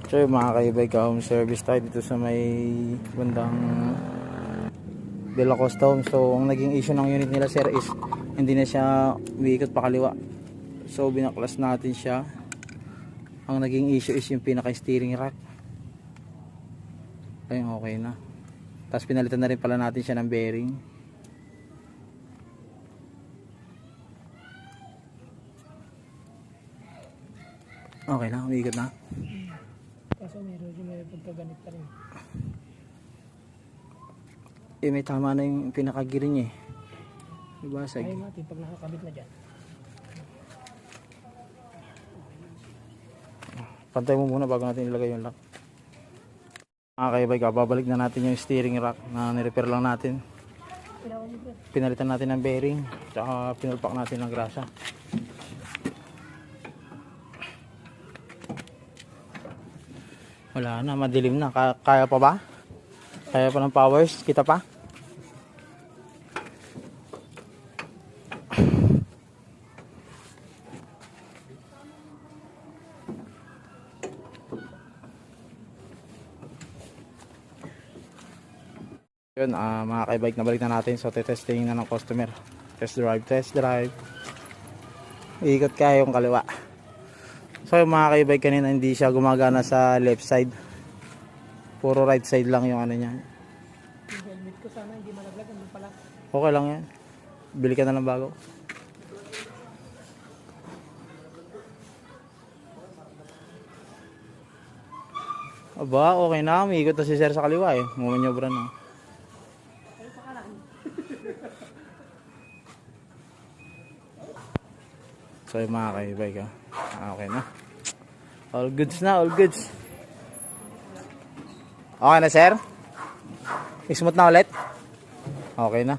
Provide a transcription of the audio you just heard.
So yung mga kaibay ka, home service tayo dito sa may bandang De La Costa Home. So ang naging issue ng unit nila sir is hindi na siya umiikot pa kaliwa. So binaklas natin siya. Ang naging issue is yung pinaka steering rack. Ayun, okay na. Tapos pinalitan na rin pala natin siya ng bearing. Okay na, umiikot na. Kaso meron may pagkaganit pa rin. Eh may tama na yung pinaka-gear niya eh. Ibasag. Ayaw natin pag nakakabit na dyan. Pantay mo muna bago natin ilagay yung lock. Mga kaibay ka, babalik na natin yung steering rack na nirepair lang natin. Pinalitan natin ng bearing, tsaka pinulpak natin ng grasa. Wala na, madilim na. Kaya pa ba? Kaya pa ng powers? Kita pa? Yun, mga kaibike, nabalik na natin. So, testing na ng customer. Test drive. Ikot kaya yung kaliwa. So, yung mga kaibike, kanina hindi siya gumagana sa left side. Puro right side lang yung ano niya. Yung helmet ko sana hindi malaglag. Ano pala? Okay lang yan. Bili ka na lang bago. Aba, okay na. Umiikot na si sir sa kaliwa eh. Mumanyobra na. So yung mga kaibay ka, okay na. All goods na, all goods. Okay na sir? Smooth na ulit? Okay na.